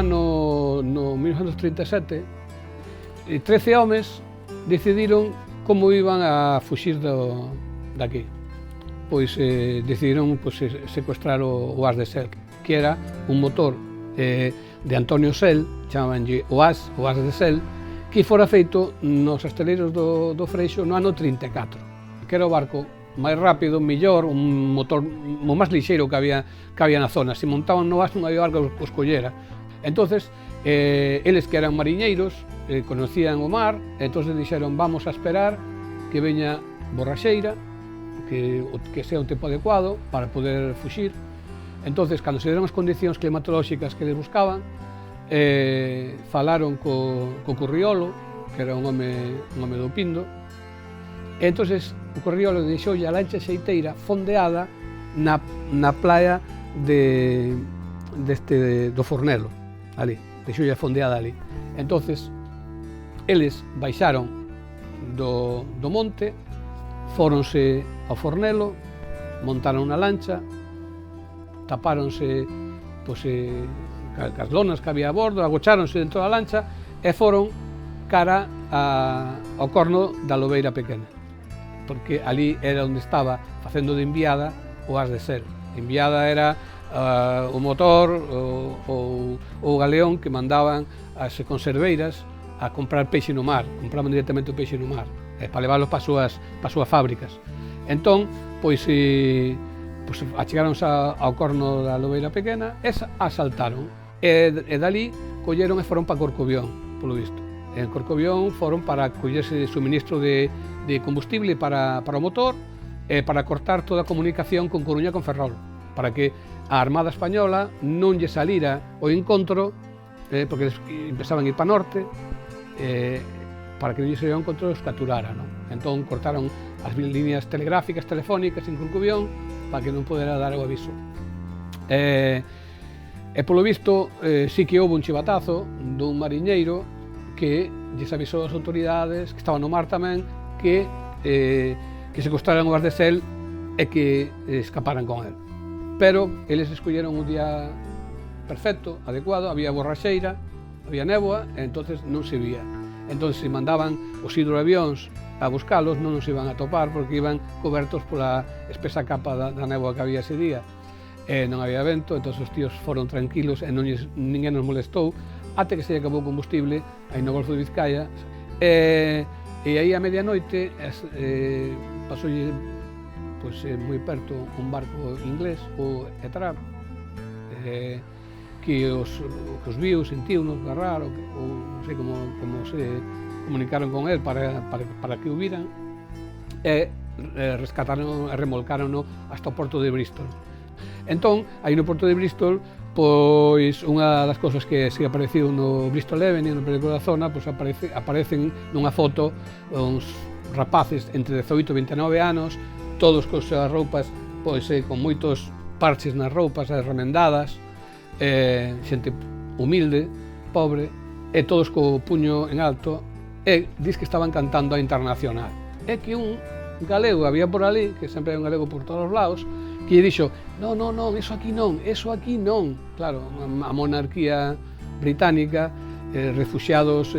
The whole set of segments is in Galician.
no 1937, 13 homes decidiron como iban a fuxir daqui. Pois decidiron secuestrar o As de Sel, que era un motor de Antonio Sel, chamabanlle o As de Sel, que fora feito nos asteleiros do Freixo no ano 34, que era o barco máis rápido, mellor, un motor o máis lixeiro que había na zona. Se montaban no As non había barco que os collera. Entonces, eles que eran mariñeiros, conocían o mar, entón dixeron vamos a esperar que veña borraxeira, que sea un tempo adecuado para poder fuxir. Entonces, cando se deron as condicións climatolóxicas que les buscaban, falaron co Curriolo, que era un home do Pindo, e entonces o Curriolo deixoulle a lancha xeiteira fondeada na playa do Fornelo, ali, deixoulle fondeada ali. Entonces, eles baixaron do monte, fóronse ao Fornelo, montaron unha lancha, tapáronse cas lonas que había a bordo, agocháronse dentro da lancha e foron cara ao corno da Lobeira Pequena, porque ali era onde estaba facendo de enviada o As de Sel. Enviada era o motor ou o galeón que mandaban as conserveiras a comprar peixe no mar, compraban directamente o peixe no mar, para leválos para as súas fábricas. Entón, achegáronse ao corno da Lobeira Pequena e asaltaron. E dali colleron e foron para Corcobión, polo visto. En Corcobión foron para collerse suministro de combustible para o motor e para cortar toda a comunicación con Coruña con Ferrol, para que a Armada Española non lle salira o encontro, porque empezaban a ir para norte, para que non lle salira o encontro os capturara, non? Entón cortaron as líneas telegráficas, telefónicas en Corcobión para que non podera dar o aviso. E polo visto, sí que houve un chivatazo dun mariñeiro que lles avisou as autoridades, que estaban no mar tamén, que secuestraran o As de Sel e que escaparan con el. Pero eles escolleron un día perfecto, adecuado, había borraxeira, había néboa, e entonces non se vía. Entón, se mandaban os hidroavións a buscalos, non nos iban a topar porque iban cobertos pola espesa capa da néboa que había ese día. Non había vento, entón os tíos foron tranquilos e ninguén nos molestou, até que se acabou o combustible aí no Golfo de Vizcaya, e aí a medianoite pasoulle moi perto un barco inglés, o Etrap, que os viu, sentiu-nos agarrar, ou non sei como se comunicaron con él para que o viran, e rescataron e remolcaron hasta o porto de Bristol. Entón, aí no porto de Bristol, pois unha das cousas que se apareciu no Bristol Evening, no periódico da zona, pois aparecen nunha foto uns rapaces entre 18 e 29 anos, todos con as roupas, pois con moitos parches nas roupas, remendadas, xente humilde, pobre, e todos co puño en alto, e dis que estaban cantando a Internacional. É que un galego había por ali, que sempre hai un galego por todos os lados, que lle dixo, non, eso aquí non. Claro, a monarquía británica, refuxiados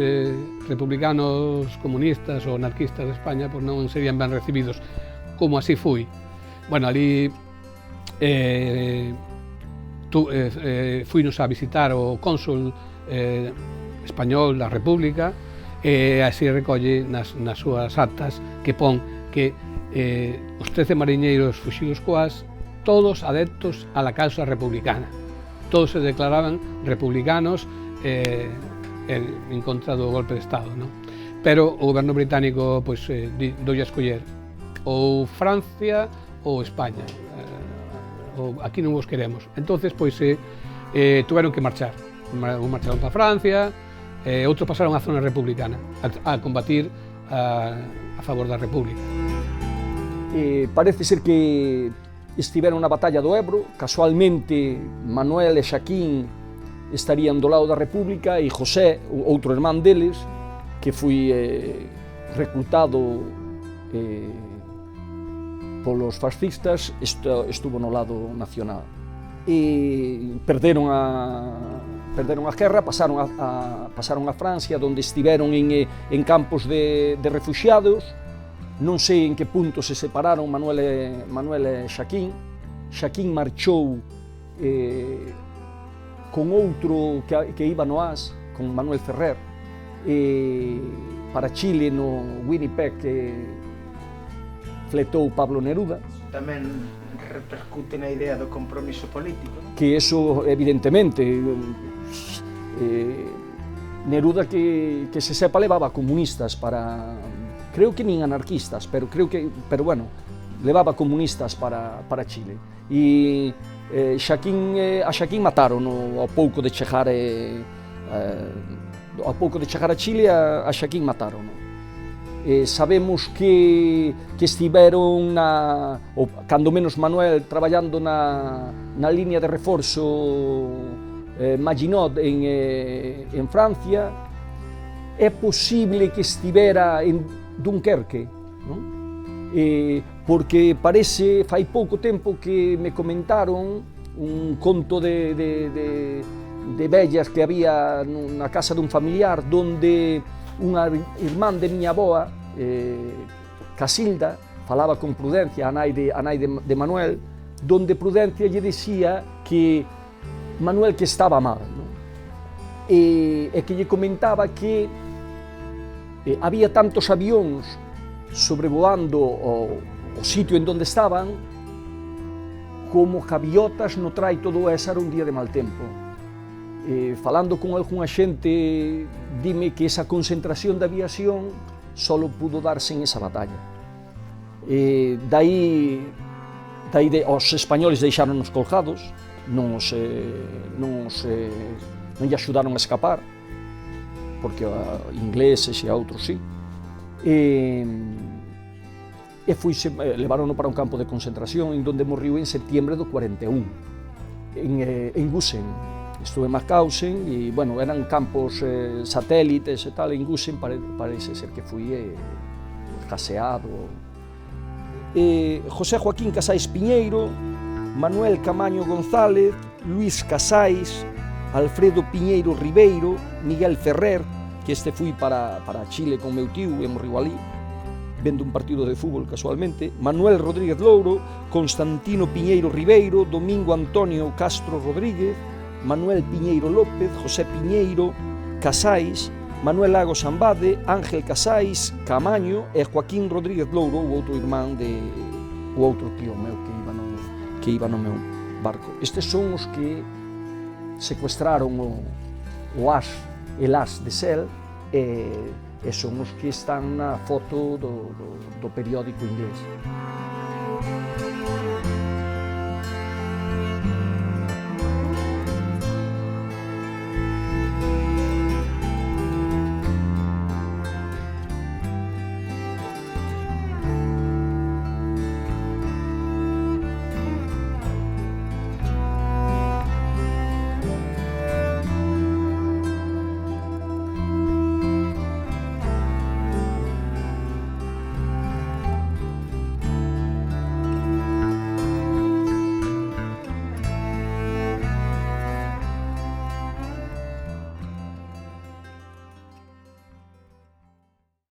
republicanos, comunistas ou anarquistas de España, pois non serían ben recibidos, como así foi. Bueno, ali fuinos a visitar o cónsul español da República, e así recolle nas súas actas que pon que os 13 mariñeiros fuxidos coas, todos adeptos a la causa republicana. Todos se declaraban republicanos en contra do golpe de Estado, non? Pero o goberno británico doulle a escoller ou Francia ou España. Aquí non vos queremos. Entonces, tuveron que marchar. Marcharon para Francia, outros pasaron á zona republicana a combatir a favor da República. Parece ser que estiveron na batalla do Ebro, casualmente Manuel e Xaquín estarían do lado da República e José, outro irmán deles, que foi reclutado polos fascistas, estuvo no lado nacional. E perderon perderon a guerra, pasaron a Francia, onde estiveron en campos de refugiados. Non sei en que punto se separaron Manuel e Xaquín. Xaquín marchou con outro que iba no AS, con Manuel Ferrer, para Chile no Winnipeg, que fletou Pablo Neruda. Tamén repercute na idea do compromiso político, non? Que eso, evidentemente, Neruda que se sepa levaba comunistas para, creo que nin anarquistas, pero bueno, levaba comunistas para Chile. E a Xaquín mataron ao pouco de chegar a Chile, a Xaquín mataron. Sabemos que estiveron cando menos Manuel, traballando na liña de reforzo Maginot en Francia. É posible que estivera en Dunkerque, non? Porque parece, fai pouco tempo que me comentaron un conto de vellas que había na casa dun familiar, donde unha irmán de miña avoa, Casilda, falaba con Prudencia, a nai de Manuel, donde Prudencia lle dicía que Manuel que estaba mal, non? E que lle comentaba que había tantos avións sobrevoando o sitio en donde estaban como gaviotas no traito do Ézaro un día de mal tempo. Falando con algunha xente, dime que esa concentración da aviación solo pudo darse en esa batalla. Daí os españoles deixáronos colgados, non lle axudaron a escapar, porque a ingleses e a outros sí. Levarono para un campo de concentración en donde morriu en septiembre do 41, en Gusen. Estuve en Mauthausen e, bueno, eran campos satélites e tal. En Gusen parece ser que fui caseado. José Joaquín Casais Piñeiro, Manuel Camaño González, Luís Casais, Alfredo Piñeiro Ribeiro, Miguel Ferrer, que fui para Chile con meu tío e morriu ali, vendo un partido de fútbol casualmente, Manuel Rodríguez Louro, Constantino Piñeiro Ribeiro, Domingo Antonio Castro Rodríguez, Manuel Piñeiro López, José Piñeiro Casais, Manuel Lagos Ambade, Ángel Casais Camaño e Joaquín Rodríguez Louro, o outro irmán o outro tío meu que iba no meu barco. Estes son os que secuestraron o as de Sel e son os que están na foto do periódico inglés.